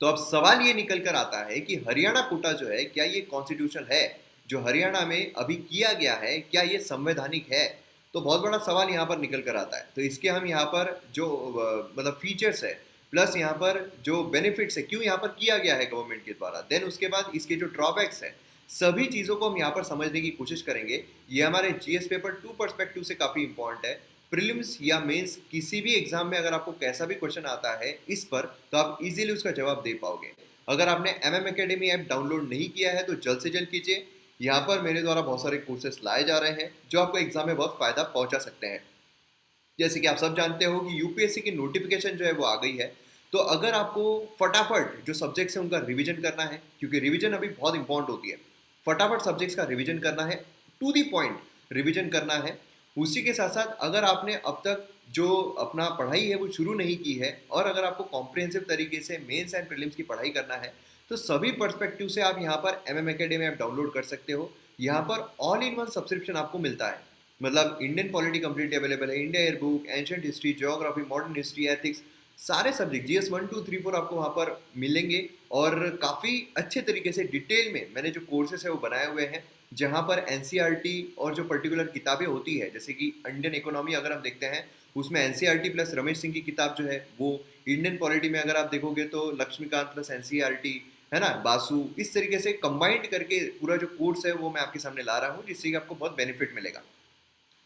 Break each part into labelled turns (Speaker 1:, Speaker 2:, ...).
Speaker 1: तो अब सवाल ये निकल कर आता है कि हरियाणा कोटा जो है क्या ये कॉन्स्टिट्यूशन है जो हरियाणा में अभी किया गया है, क्या ये संवैधानिक है? तो बहुत बड़ा सवाल यहाँ पर निकल कर आता है। तो इसके हम यहाँ पर जो मतलब फीचर्स है, प्लस यहाँ पर जो बेनिफिट्स है, क्यों यहाँ पर किया गया है गवर्नमेंट के द्वारा, देन उसके बाद इसके जो ड्रॉबैक्स है, सभी चीज़ों को हम यहाँ पर समझने की कोशिश करेंगे। ये हमारे जीएस पेपर 2 पर्सपेक्टिव से काफ़ी इंपॉर्टेंट है। प्रीलिम्स या मेंस किसी भी एग्जाम में अगर आपको कैसा भी क्वेश्चन आता है इस पर, तो आप इजीली उसका जवाब दे पाओगे। अगर आपने एमएम एकेडमी ऐप डाउनलोड नहीं किया है तो जल्द से जल्द कीजिए। यहाँ पर मेरे द्वारा बहुत सारे कोर्सेस लाए जा रहे हैं जो आपको एग्जाम में बहुत फायदा पहुंचा सकते हैं। जैसे कि आप सब जानते हो कि यूपीएससी की नोटिफिकेशन जो है वो आ गई है। तो अगर आपको फटाफट जो सब्जेक्ट्स है उनका रिवीजन करना है, क्योंकि रिवीजन अभी बहुत इंपॉर्टेंट होती है, फटाफट सब्जेक्ट्स का रिवीजन करना है, टू दी पॉइंट रिवीजन करना है। उसी के साथ साथ अगर आपने अब तक जो अपना पढ़ाई है वो शुरू नहीं की है और अगर आपको कॉम्प्रिहेंसिव तरीके से मेंस एंड प्रीलिम्स की पढ़ाई करना है, तो सभी पर्सपेक्टिव से आप यहाँ पर एमएम एकेडमी ऐप डाउनलोड कर सकते हो। यहाँ पर ऑल इन वन सब्सक्रिप्शन आपको मिलता है। मतलब इंडियन पॉलिटी कंप्लीटली अवेलेबल है, India air book, ancient history, geography, modern history, ethics, सारे सब्जेक्ट जीएस 1 2 3 4 आपको वहाँ पर मिलेंगे। और काफ़ी अच्छे तरीके से डिटेल में मैंने जो कोर्सेस है वो बनाए हुए हैं, जहाँ पर एनसीईआरटी और जो पर्टिकुलर किताबें होती है, जैसे कि इंडियन इकोनॉमी अगर हम देखते हैं उसमें एनसीईआरटी प्लस रमेश सिंह की किताब जो है वो, इंडियन पॉलिटी में अगर आप देखोगे तो लक्ष्मीकांत प्लस एनसीईआरटी है ना, बासु, इस तरीके से कंबाइंड करके पूरा जो कोर्स है वो मैं आपके सामने ला रहा हूँ, जिससे कि आपको बहुत बेनिफिट मिलेगा।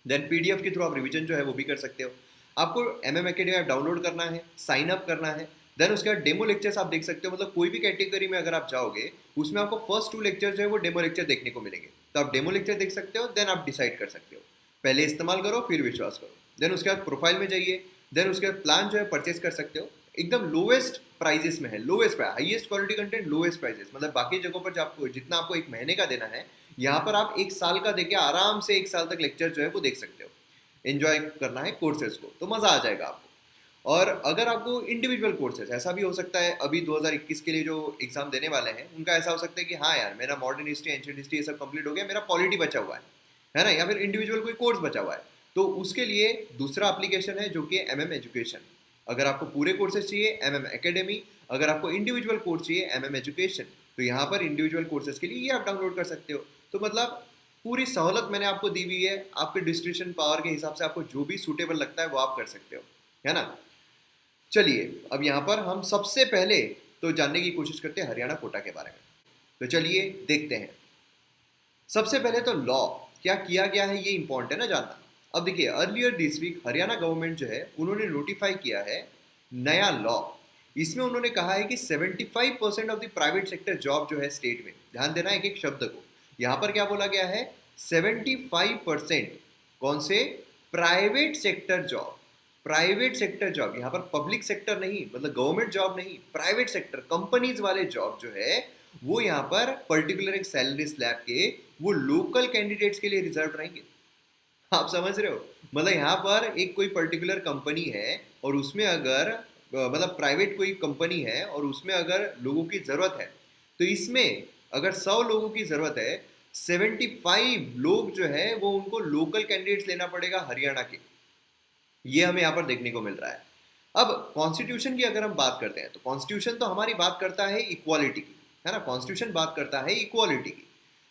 Speaker 1: देन पीडीएफ के थ्रू आप रिवीजन जो है वो भी कर सकते हो। आपको एमएम एकेडमी ऐप डाउनलोड करना है, साइन अप करना है, देन उसके बाद डेमो लेक्चर्स आप देख सकते हो। मतलब कोई भी कैटेगरी में अगर आप जाओगे उसमें आपको फर्स्ट 2 लेक्चर जो है वो डेमो लेक्चर देखने को मिलेंगे। तो आप डेमो लेक्चर देख सकते हो, देन आप डिसाइड कर सकते हो। पहले इस्तेमाल करो फिर विश्वास करो। देन उसके बाद प्रोफाइल में जाइए, देन उसके बाद प्लान जो है परचेज कर सकते हो। एकदम लोएस्ट प्राइजेस में है, lowest price, highest quality content, lowest prices. मतलब बाकी जगहों पर आपको जितना आपको एक महीने का देना है, यहाँ पर आप एक साल का देके आराम से एक साल तक लेक्चर जो है वो देख सकते हो। एंजॉय करना है कोर्सेज को तो मज़ा आ जाएगा आपको। और अगर आपको इंडिविजुअल कोर्सेज, ऐसा भी हो सकता है अभी 2021 के लिए जो एग्जाम देने वाले हैं उनका ऐसा हो सकता है कि हाँ यार मेरा मॉडर्न हिस्ट्री, एंशिएंट हिस्ट्री ये सब कंप्लीट हो गया, मेरा पॉलिटी बचा हुआ है ना, या फिर इंडिविजुअल कोई कोर्स बचा हुआ है, तो उसके लिए दूसरा एप्लीकेशन है जो कि एमएम एजुकेशन। अगर आपको पूरे कोर्सेज चाहिए एमएम एकेडमी, अगर आपको इंडिविजुअल कोर्स चाहिए एमएम एजुकेशन, तो यहाँ पर इंडिविजुअल कोर्सेज के लिए ये आप डाउनलोड कर सकते हो। तो मतलब पूरी सहूलत मैंने आपको दी हुई है, आपके डिस्ट्रीब्यूशन पावर के हिसाब से आपको जो भी सूटेबल लगता है वो आप कर सकते हो, है ना। चलिए अब यहाँ पर हम सबसे पहले तो जानने की कोशिश करते हैं हरियाणा कोटा के बारे में। तो चलिए देखते हैं। सबसे पहले तो लॉ क्या किया गया है ये इंपॉर्टेंट है ना जानना। अब देखिए earlier this week Haryana government जो है उन्होंने नोटिफाई किया है नया लॉ। इसमें उन्होंने कहा है कि 75% of the private sector job जो है स्टेट में, ध्यान देना एक एक शब्द को, यहाँ पर क्या बोला गया है 75%, कौन से, private sector job. Private sector job, यहाँ पर पब्लिक सेक्टर नहीं, मतलब गवर्नमेंट जॉब नहीं, प्राइवेट सेक्टर कंपनीज वाले जॉब जो है वो यहाँ पर पर्टिकुलर एक सैलरी स्लैब के वो लोकल कैंडिडेट्स के लिए रिजर्व रहेंगे। आप समझ रहे हो, मतलब यहाँ पर एक कोई पर्टिकुलर कंपनी है और उसमें अगर मतलब प्राइवेट कोई कंपनी है और उसमें अगर लोगों की ज़रूरत है, तो इसमें अगर 100 लोगों की ज़रूरत है, 75 लोग जो है वो उनको लोकल कैंडिडेट्स लेना पड़ेगा हरियाणा के। ये हमें यहाँ पर देखने को मिल रहा है। अब कॉन्स्टिट्यूशन की अगर हम बात करते हैं तो कॉन्स्टिट्यूशन तो हमारी बात करता है इक्वालिटी की, है ना, कॉन्स्टिट्यूशन बात करता है इक्वालिटी की।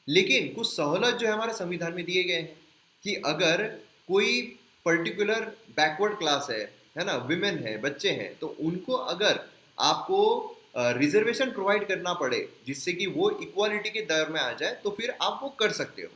Speaker 1: लेकिन कुछ सहूलत जो है हमारे संविधान में दिए गए हैं कि अगर कोई पर्टिकुलर बैकवर्ड क्लास है ना, विमेन है, बच्चे हैं, तो उनको अगर आपको रिजर्वेशन प्रोवाइड करना पड़े जिससे कि वो इक्वालिटी के दर में आ जाए, तो फिर आप वो कर सकते हो।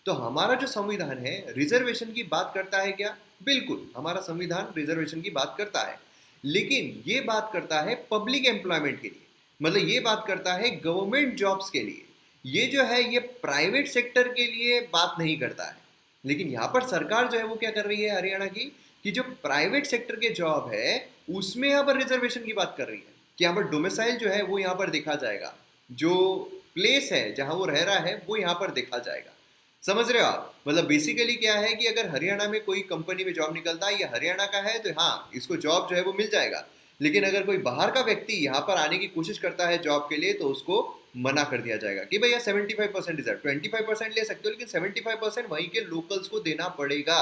Speaker 1: तो हमारा जो संविधान है रिजर्वेशन की बात करता है क्या? बिल्कुल, हमारा संविधान रिजर्वेशन की बात करता है, लेकिन ये बात करता है पब्लिक एम्प्लॉयमेंट के लिए, मतलब ये बात करता है गवर्नमेंट जॉब्स के लिए। ये जो है ये प्राइवेट सेक्टर के लिए बात नहीं करता है। लेकिन यहाँ पर सरकार जो है वो क्या कर रही है हरियाणा की, कि जो प्राइवेट सेक्टर के जॉब है उसमें यहाँ पर रिजर्वेशन की बात कर रही है कि यहाँ पर डोमिसाइल जो है वो यहाँ पर देखा जाएगा, जो प्लेस है जहाँ वो रह रहा है वो यहाँ पर देखा जाएगा। समझ रहे हो आप, मतलब बेसिकली क्या है कि अगर हरियाणा में कोई कंपनी में जॉब निकलता है, ये हरियाणा का है, तो हाँ इसको जॉब जो है वो मिल जाएगा। लेकिन अगर कोई बाहर का व्यक्ति यहाँ पर आने की कोशिश करता है जॉब के लिए, तो उसको मना कर दिया जाएगा कि भैया 75% रिजर्व, 25% ले सकते हो लेकिन 75% वहीं के लोकल्स को देना पड़ेगा।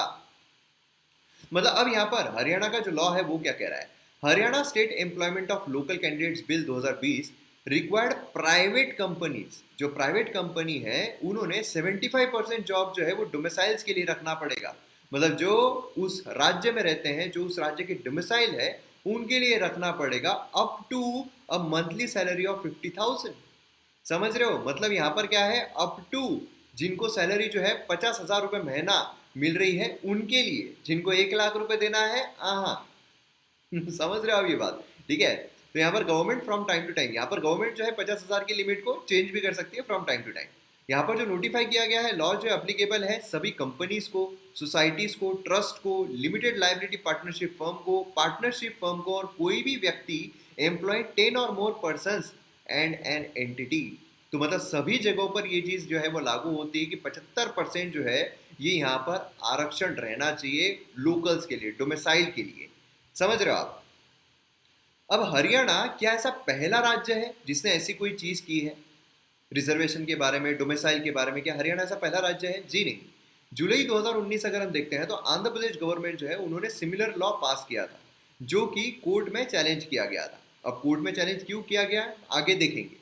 Speaker 1: मतलब अब यहाँ पर हरियाणा का जो लॉ है वो क्या कह रहा है, Haryana state employment of local candidates bill 2020 required private companies, जो प्राइवेट कंपनी है उन्होंने 75% जॉब जो है वो डोमिसाइल्स के लिए रखना पड़ेगा। मतलब जो उस राज्य में रहते हैं, जो उस राज्य के डोमिसाइल है, उनके लिए रखना पड़ेगा up to a monthly salary of 50,000। समझ रहे हो? मतलब यहाँ पर क्या है, अप टू, जिनको सैलरी जो है 50,000 रुपये महीना मिल रही है उनके लिए, जिनको 1 लाख रुपए देना है, हाँ समझ रहे हो आप ये बात? ठीक है। तो यहाँ पर government from time to time, यहाँ पर गवर्नमेंट जो है 50,000 की लिमिट को चेंज भी कर सकती है फ्रॉम टाइम टू टाइम। यहाँ पर जो नोटिफाई किया गया है लॉ जो एप्लीकेबल है सभी कंपनीज को, सोसाइटीज को, ट्रस्ट को, लिमिटेड लाइबिलिटी पार्टनरशिप फर्म को, पार्टनरशिप फर्म को, और कोई भी व्यक्ति एम्प्लॉय 10 और more person and an entity. तो मतलब सभी जगहों पर ये चीज़ जो है वो लागू होती है कि 75% जो है ये यहाँ पर आरक्षण रहना चाहिए लोकल्स के लिए, डोमिसाइल के लिए। समझ रहे हो आप? अब हरियाणा क्या ऐसा पहला राज्य है जिसने ऐसी कोई चीज की है रिजर्वेशन के बारे में, डोमिसाइल के बारे में? क्या हरियाणा ऐसा पहला राज्य है? जी नहीं। जुलाई 2019 अगर हम देखते हैं तो आंध्र प्रदेश गवर्नमेंट जो है उन्होंने सिमिलर लॉ पास किया था, जो कि कोर्ट में चैलेंज किया गया था। अब कोर्ट में चैलेंज क्यों किया गया आगे देखेंगे।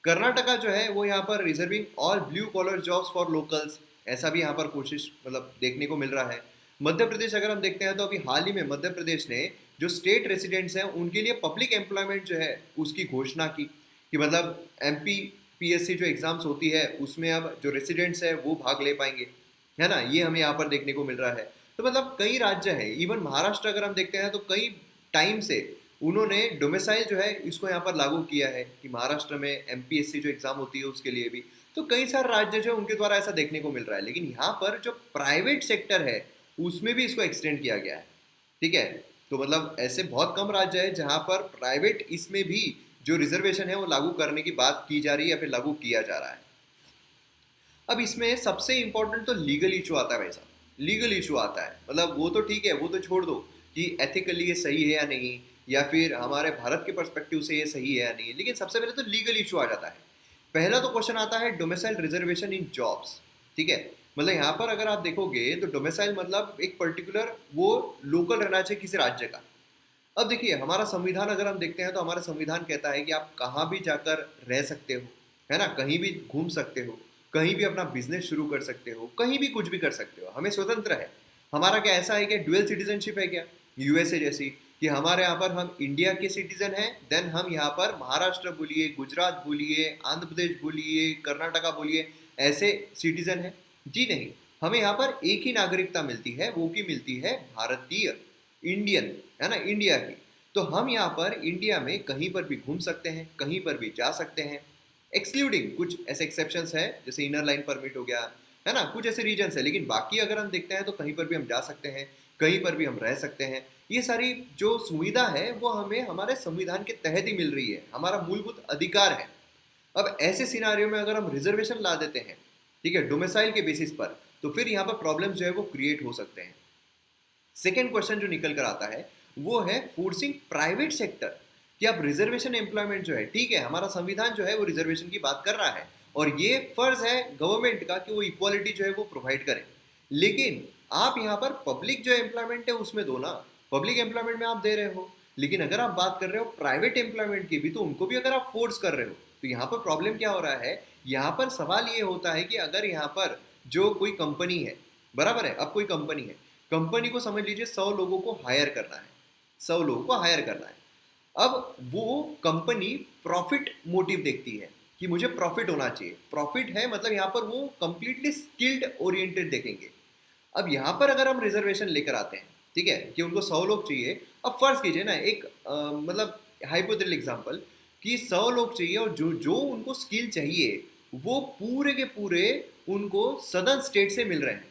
Speaker 1: कर्नाटका जो है वो यहाँ पर reserving all blue collar jobs for locals, ऐसा भी यहाँ पर कोशिश मतलब देखने को मिल रहा है। मध्य प्रदेश अगर हम देखते हैं तो अभी हाल ही में मध्य प्रदेश ने जो स्टेट रेसिडेंट्स हैं उनके लिए पब्लिक एम्प्लॉयमेंट जो है उसकी घोषणा की कि मतलब एमपी पीएससी जो एग्जाम्स होती है उसमें अब जो रेसिडेंट्स है वो भाग ले पाएंगे, है ना? ये हमें यहाँ पर देखने को मिल रहा है। तो मतलब कई राज्य हैं, इवन महाराष्ट्र अगर हम देखते हैं तो कई टाइम से उन्होंने डोमिसाइल जो है इसको यहाँ पर लागू किया है कि महाराष्ट्र में एमपीएससी जो एग्जाम होती है उसके लिए भी। तो कई सारे राज्य जो उनके द्वारा ऐसा देखने को मिल रहा है, लेकिन यहाँ पर जो प्राइवेट सेक्टर है उसमें भी इसको एक्सटेंड किया गया है। ठीक है। तो मतलब ऐसे बहुत कम राज्य है जहां पर प्राइवेट इसमें भी जो रिजर्वेशन है वो लागू करने की बात की जा रही है या फिर लागू किया जा रहा है। अब इसमें सबसे इंपॉर्टेंट तो लीगल इशू आता है भाई साहब। लीगल इशू आता है, मतलब वो तो ठीक है, वो तो छोड़ दो कि एथिकली ये सही है या नहीं, या फिर हमारे भारत के पर्सपेक्टिव से ये सही है या नहीं, लेकिन सबसे पहले तो लीगल इशू आ जाता है। पहला तो क्वेश्चन आता है डोमिसाइल रिजर्वेशन इन जॉब्स। ठीक है। मतलब यहाँ पर अगर आप देखोगे तो डोमिसाइल मतलब एक पर्टिकुलर वो लोकल रहना चाहिए किसी राज्य का। अब देखिए हमारा संविधान अगर हम देखते हैं तो हमारा संविधान कहता है कि आप कहाँ भी जाकर रह सकते हो, है ना? कहीं भी घूम सकते हो, कहीं भी अपना बिजनेस शुरू कर सकते हो, कहीं भी कुछ भी कर सकते हो, हमें स्वतंत्र है। हमारा क्या ऐसा है कि ड्यूअल सिटीजनशिप है क्या यूएसए जैसी, कि हमारे यहाँ पर हम इंडिया के सिटीजन हैं, देन हम यहाँ पर महाराष्ट्र बोलिए, गुजरात बोलिए, आंध्र प्रदेश बोलिए, कर्नाटका बोलिए, ऐसे सिटीजन हैं? जी नहीं। हमें यहाँ पर एक ही नागरिकता मिलती है, वो की मिलती है भारतीय, इंडियन, है ना, इंडिया की। तो हम यहाँ पर इंडिया में कहीं पर भी घूम सकते हैं, कहीं पर भी जा सकते हैं, एक्सक्लूडिंग कुछ ऐसे एक्सेप्शंस है जैसे इनर लाइन परमिट हो गया, है ना, कुछ ऐसे रीजन्स है, लेकिन बाकी अगर हम देखते हैं तो कहीं पर भी हम जा सकते हैं, कहीं पर भी हम रह सकते हैं। ये सारी जो सुविधा है वो हमें हमारे संविधान के तहत ही मिल रही है, हमारा मूलभूत अधिकार है। अब ऐसे सिनारियों में अगर हम रिजर्वेशन ला देते हैं, ठीक है, डोमिसाइल के बेसिस पर, तो फिर यहाँ पर प्रॉब्लम्स जो है वो क्रिएट हो सकते हैं। सेकेंड क्वेश्चन जो निकल कर आता है वो है फोर्सिंग प्राइवेट सेक्टर कि अब रिजर्वेशन एम्प्लॉयमेंट जो है, ठीक है, हमारा संविधान जो है वो रिजर्वेशन की बात कर रहा है और ये फर्ज है गवर्नमेंट का कि वो इक्वालिटी जो है वो प्रोवाइड करे, लेकिन आप यहाँ पर पब्लिक जो एम्प्लॉयमेंट है उसमें दो ना। पब्लिक एम्प्लॉयमेंट में आप दे रहे हो, लेकिन अगर आप बात कर रहे हो प्राइवेट एम्प्लॉयमेंट की भी, तो उनको भी अगर आप फोर्स कर रहे हो तो यहाँ पर प्रॉब्लम क्या हो रहा है। यहाँ पर सवाल ये होता है कि अगर यहाँ पर जो कोई कंपनी है, बराबर है, अब कोई कंपनी है, कंपनी को समझ लीजिए 100 लोगों को हायर करना है, 100 लोगों को हायर करना है। अब वो कंपनी प्रॉफिट मोटिव देखती है कि मुझे प्रॉफिट होना चाहिए, प्रॉफिट है मतलब यहाँ पर वो कंप्लीटली स्किल्ड ओरिएंटेड देखेंगे। अब यहाँ पर अगर हम रिजर्वेशन लेकर आते हैं, ठीक है, कि उनको 100 लोग चाहिए। अब फर्ज कीजिए ना एक मतलब हाइपोथेटिकल एग्जांपल कि 100 लोग चाहिए और जो जो उनको स्किल चाहिए वो पूरे के पूरे उनको सदर्न स्टेट से मिल रहे हैं।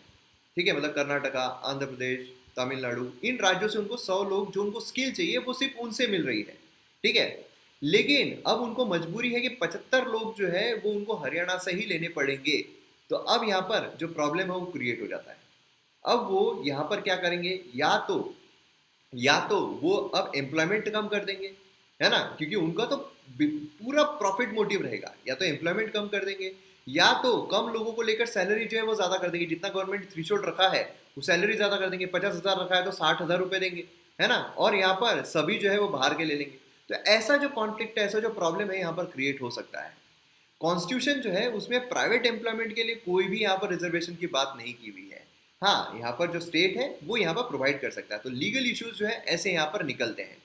Speaker 1: ठीक है, मतलब कर्नाटका, आंध्र प्रदेश, तमिलनाडु, इन राज्यों से उनको 100 लोग जो उनको स्किल चाहिए वो सिर्फ उनसे मिल रही है। ठीक है, लेकिन अब उनको मजबूरी है कि 75 लोग जो है वो उनको हरियाणा से ही लेने पड़ेंगे। तो अब यहाँ पर जो प्रॉब्लम है वो क्रिएट हो जाता है। अब वो यहाँ पर क्या करेंगे, या तो वो अब एम्प्लॉयमेंट कम कर देंगे, है ना, क्योंकि उनका तो पूरा प्रॉफिट मोटिव रहेगा। या तो एम्प्लॉयमेंट कम कर देंगे, या तो कम लोगों को लेकर सैलरी जो है वो ज्यादा कर देंगे। जितना गवर्नमेंट थ्रेशोल्ड रखा है वो सैलरी ज्यादा कर देंगे, 50,000 रखा है तो 60,000 रुपए देंगे, है ना, और यहाँ पर सभी जो है वो बाहर के ले लेंगे। तो ऐसा जो कॉन्फ्लिक्ट है, ऐसा जो प्रॉब्लम है यहाँ पर क्रिएट हो सकता है। कॉन्स्टिट्यूशन जो है उसमें प्राइवेट एम्प्लॉयमेंट के लिए कोई भी यहाँ पर रिजर्वेशन की बात नहीं की हुई है। हाँ, यहाँ पर जो स्टेट है वो यहाँ पर प्रोवाइड कर सकता है। तो लीगल इश्यूज जो है ऐसे यहाँ पर निकलते हैं।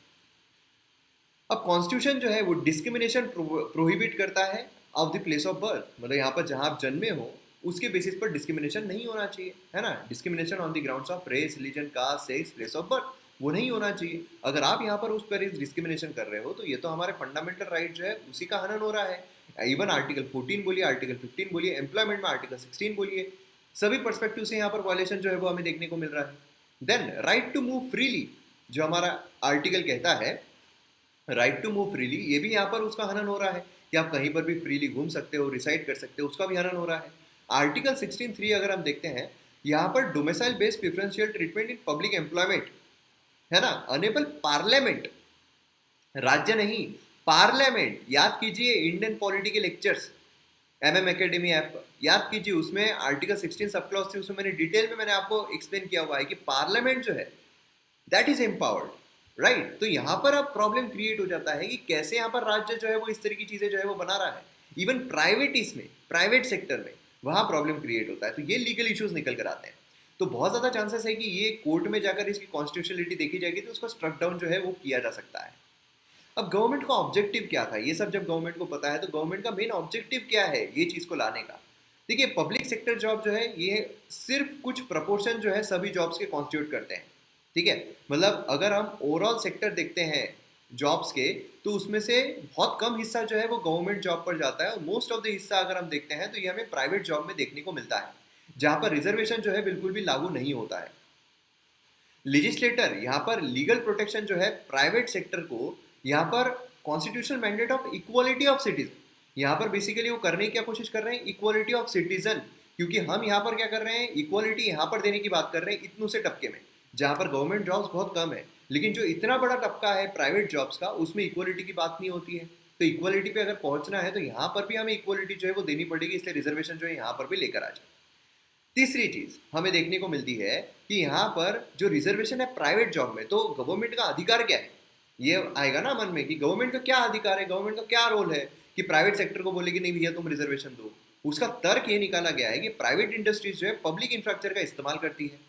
Speaker 1: अब कॉन्स्टिट्यूशन जो है वो डिस्क्रिमिनेशन प्रोहिबिट करता है of the place of birth, मतलब यहाँ पर जहाँ आप जन्मे हो उसके बेसिस पर डिस्क्रिमिनेशन नहीं होना चाहिए, है ना। Discrimination on the grounds of race, religion, caste, sex, place of birth, वो नहीं होना चाहिए। अगर आप यहाँ पर उस पर डिस्क्रिमिनेशन कर रहे हो तो ये तो हमारे फंडामेंटल राइट जो है उसी का हनन हो रहा है। इवन आर्टिकल 14 बोलिए, आर्टिकल 15 बोलिए, एम्प्लॉयमेंट में आर्टिकल 16 बोलिए, सभी पर्सपेक्टिव से यहाँ पर वायलेशन जो है वो हमें देखने को मिल रहा है। Then right to move freely, जो हमारा आर्टिकल कहता है राइट टू मूव फ्रीली, ये भी यहाँ पर उसका हनन हो रहा है कि आप कहीं पर भी फ्रीली घूम सकते हो, रिसाइड कर सकते हो, उसका भी हनन हो रहा है। आर्टिकल 16(3) अगर हम देखते हैं, यहाँ पर domicile based preferential treatment in public employment, है ना, अनेबल पार्लियामेंट, राज्य नहीं पार्लियामेंट, याद कीजिए इंडियन पॉलिटी के लेक्चर्स MM एकेडमी ऐप पर याद कीजिए, उसमें आर्टिकल 16 सब क्लॉज थी, उसमें मैंने डिटेल में मैंने आपको एक्सप्लेन किया हुआ है कि पार्लियामेंट जो है दैट इज एम्पावर्ड, राइट। तो यहाँ पर अब प्रॉब्लम क्रिएट हो जाता है कि कैसे यहाँ पर राज्य जो है वो इस तरह की चीजें जो है वो बना रहा है। इवन प्राइवेट, इसमें प्राइवेट सेक्टर में वहाँ प्रॉब्लम क्रिएट होता है। तो ये लीगल इश्यूज निकल कर आते हैं। तो बहुत ज्यादा चांसेस है कि ये कोर्ट में जाकर इसकी कॉन्स्टिट्यूशनलिटी देखी जाएगी तो उसका स्ट्रक डाउन जो है वो किया जा सकता है। अब गवर्नमेंट का ऑब्जेक्टिव क्या था, ये सब जब गवर्नमेंट को पता है तो गवर्नमेंट का मेन ऑब्जेक्टिव क्या है ये चीज को लाने का। देखिए, पब्लिक सेक्टर जॉब जो है ये सिर्फ कुछ प्रपोर्शन जो है सभी जॉब्स के कॉन्स्टिट्यूट करते हैं, ठीक है। मतलब अगर हम ओवरऑल सेक्टर देखते हैं जॉब्स के तो उसमें से बहुत कम हिस्सा जो है वो गवर्नमेंट जॉब पर जाता है, और मोस्ट ऑफ द हिस्सा अगर हम देखते हैं तो ये हमें प्राइवेट जॉब में देखने को मिलता है, जहां पर रिजर्वेशन जो है बिल्कुल भी लागू नहीं होता है। लेजिस्लेटर यहाँ पर लीगल प्रोटेक्शन जो है प्राइवेट सेक्टर को, यहाँ पर constitutional mandate of equality of citizen, यहाँ पर बेसिकली वो करने की क्या कोशिश कर रहे हैं, इक्वालिटी ऑफ सिटीजन। क्योंकि हम यहाँ पर क्या कर रहे हैं, इक्वालिटी यहाँ पर देने की बात कर रहे हैं इतनों से टपके में, जहाँ पर गवर्नमेंट जॉब्स बहुत कम है, लेकिन जो इतना बड़ा टपका है प्राइवेट जॉब्स का उसमें इक्वालिटी की बात नहीं होती है। तो इक्वालिटी पे अगर पहुंचना है तो यहाँ पर भी हमें इक्वालिटी जो है वो देनी पड़ेगी, इसलिए रिजर्वेशन जो है यहाँ पर भी लेकर आ जाए। तीसरी चीज हमें देखने को मिलती है कि यहाँ पर जो रिजर्वेशन है प्राइवेट जॉब में, तो गवर्नमेंट का अधिकार क्या है, ये आएगा ना मन में कि गवर्नमेंट का क्या अधिकार है, गवर्नमेंट का क्या रोल है कि प्राइवेट सेक्टर को बोले कि नहीं भैया तुम रिजर्वेशन दो। उसका तर्क ये निकाला गया है कि प्राइवेट इंडस्ट्रीज जो है पब्लिक इंफ्रास्ट्रक्चर का इस्तेमाल करती है,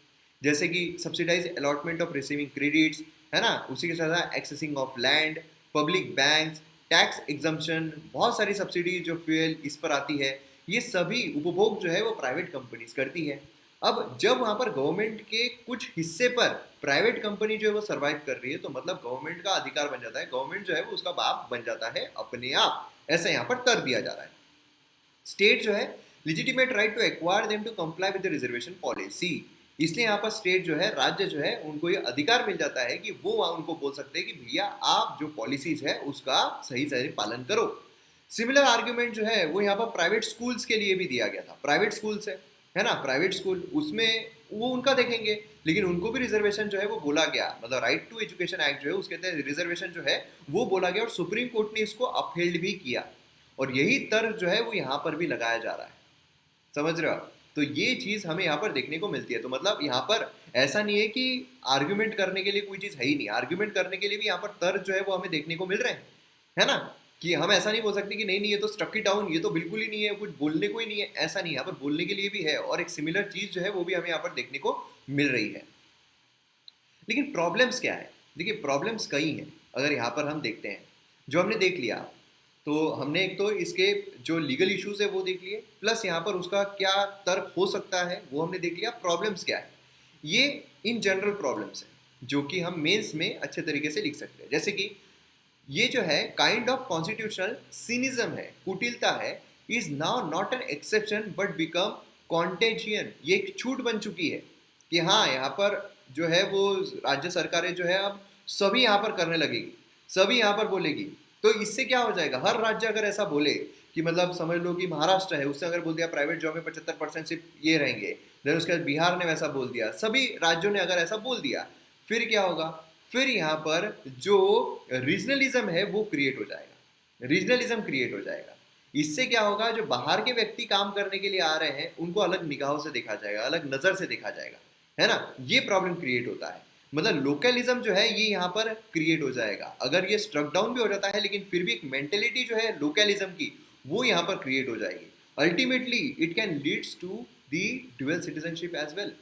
Speaker 1: जैसे कि subsidize allotment of receiving credits, है ना, उसी के साथ accessing of land, public banks, tax exemption, बहुत सारी सब्सिडी जो फ्यूल इस पर आती है, ये सभी उपभोग जो है वो प्राइवेट कंपनीज करती है। अब जब वहां पर गवर्नमेंट के कुछ हिस्से पर प्राइवेट कंपनी जो है वो सर्वाइव कर रही है तो मतलब गवर्नमेंट का अधिकार बन जाता है, गवर्नमेंट जो है वो उसका बाप बन जाता है अपने आप, ऐसा यहाँ पर तर्क दिया जा रहा है। स्टेट जो है legitimate right to acquire them to comply with the reservation policy, इसलिए यहाँ पर स्टेट जो है, राज्य जो है, उनको ये अधिकार मिल जाता है कि वो उनको बोल सकते हैं कि भैया आप जो पॉलिसीज है उसका सही सही पालन करो। सिमिलर आर्ग्यूमेंट जो है वो यहाँ पर प्राइवेट स्कूल्स के लिए भी दिया गया था। प्राइवेट स्कूल्स है ना, प्राइवेट स्कूल, उसमें वो उनका देखेंगे, लेकिन उनको भी रिजर्वेशन जो है वो बोला गया, मतलब राइट टू एजुकेशन एक्ट जो है उसके तहत रिजर्वेशन जो है वो बोला गया, और सुप्रीम कोर्ट ने इसको अपहेल्ड भी किया, और यही तर्क जो है वो यहाँ पर भी लगाया जा रहा है। समझ रहे हो आप? तो ये चीज हमें यहाँ पर देखने को मिलती है। तो मतलब यहाँ पर ऐसा नहीं है कि आर्ग्यूमेंट करने के लिए कोई चीज है ही नहीं, आर्ग्यूमेंट करने के लिए भी यहाँ पर तर्क जो है वो हमें देखने को मिल रहे हैं, है ना, कि हम ऐसा नहीं बोल सकते कि नहीं नहीं ये तो स्टक इट डाउन, ये तो बिल्कुल ही नहीं है, कुछ बोलने को ही नहीं है, ऐसा नहीं, यहाँ पर बोलने के लिए भी है, और एक सिमिलर चीज जो है वो भी हमें यहाँ पर देखने को मिल रही है। लेकिन प्रॉब्लम्स क्या है? देखिए, प्रॉब्लम्स कई हैं। अगर यहाँ पर हम देखते हैं, जो हमने देख लिया, तो हमने एक तो इसके जो लीगल इश्यूज है वो देख लिए, प्लस यहाँ पर उसका क्या तर्क हो सकता है वो हमने देख लिया। प्रॉब्लम्स क्या है, ये इन जनरल प्रॉब्लम्स है जो कि हम मेंस में अच्छे तरीके से लिख सकते हैं। जैसे कि ये जो है काइंड ऑफ कॉन्स्टिट्यूशनल सिनिज्म है, कुटिलता है, is now not an exception but become contagion. ये एक छूट बन चुकी है कि हाँ, यहाँ पर जो है वो राज्य सरकारें जो है अब सभी यहाँ पर करने लगेगी, सभी यहाँ पर बोलेगी। तो इससे क्या हो जाएगा, हर राज्य अगर ऐसा बोले कि मतलब समझ लो कि महाराष्ट्र है, उससे अगर बोल दिया प्राइवेट जॉब में 75% सिर्फ ये रहेंगे, देन उसके बाद बिहार ने वैसा बोल दिया, सभी राज्यों ने अगर ऐसा बोल दिया, फिर क्या होगा, फिर यहाँ पर जो रीजनलिज्म है वो क्रिएट हो जाएगा, रीजनलिज्म क्रिएट हो जाएगा। इससे क्या होगा, जो बाहर के व्यक्ति काम करने के लिए आ रहे हैं उनको अलग निगाहों से देखा जाएगा, अलग नजर से देखा जाएगा, है ना, ये प्रॉब्लम क्रिएट होता है। मतलब लोकलिज्म जो है ये यहाँ पर क्रिएट हो जाएगा। अगर ये स्ट्रक डाउन भी हो जाता है लेकिन फिर भी एक मेंटेलिटी जो है लोकलिज्म की वो यहाँ पर क्रिएट हो जाएगी। Ultimately it can leads to the dual citizenship as well.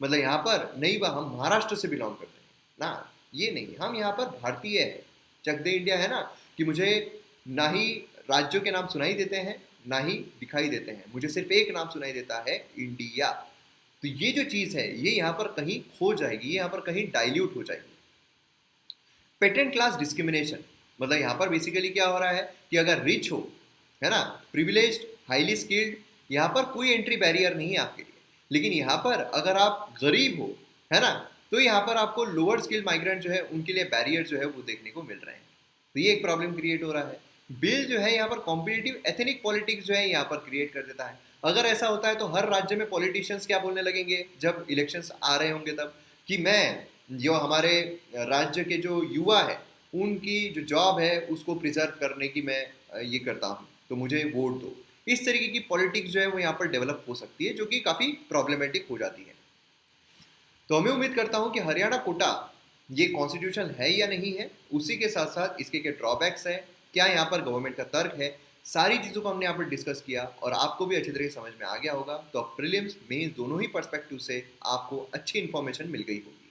Speaker 1: मतलब यहाँ पर नहीं बा हम महाराष्ट्र से बिलोंग करते हैं ना, ये नहीं, हम यहाँ पर भारतीय है, चक दे इंडिया है ना, कि मुझे ना ही राज्यों के नाम सुनाई देते हैं ना ही दिखाई देते हैं, मुझे सिर्फ एक नाम सुनाई देता है, इंडिया। तो ये जो चीज़ है ये यहाँ पर कहीं खो जाएगी, ये यहाँ पर कहीं डाइल्यूट हो जाएगी। पेटेंट क्लास डिस्क्रिमिनेशन, मतलब यहाँ पर बेसिकली क्या हो रहा है कि अगर रिच हो, है ना, प्रिविलेज्ड, हाईली स्किल्ड, यहाँ पर कोई एंट्री बैरियर नहीं है आपके लिए। लेकिन यहाँ पर अगर आप गरीब हो, है ना, तो यहाँ पर आपको लोअर स्किल्ड माइग्रेंट जो है उनके लिए बैरियर जो है वो देखने को मिल रहे हैं। तो ये एक प्रॉब्लम क्रिएट हो रहा है। बिल जो है यहाँ पर कॉम्पिटिटिव एथनिक पॉलिटिक्स जो है यहाँ पर क्रिएट कर देता है। अगर ऐसा होता है तो हर राज्य में पॉलिटिशियंस क्या बोलने लगेंगे जब इलेक्शंस आ रहे होंगे तब, कि मैं जो हमारे राज्य के जो युवा है उनकी जो जॉब है उसको प्रिजर्व करने की मैं ये करता हूँ, तो मुझे वोट दो। इस तरीके की पॉलिटिक्स जो है वो यहाँ पर डेवलप हो सकती है, जो कि काफ़ी प्रॉब्लमेटिक हो जाती है। तो मैं उम्मीद करता हूँ कि हरियाणा कोटा ये कॉन्स्टिट्यूशन है या नहीं है, उसी के साथ साथ इसके क्या ड्रॉबैक्स है, क्या यहाँ पर गवर्नमेंट का तर्क है, सारी चीज़ों को हमने यहाँ पर डिस्कस किया और आपको भी अच्छी तरह से समझ में आ गया होगा। तो अब प्रीलिम्स मेंस दोनों ही पर्सपेक्टिव से आपको अच्छी इन्फॉर्मेशन मिल गई होगी।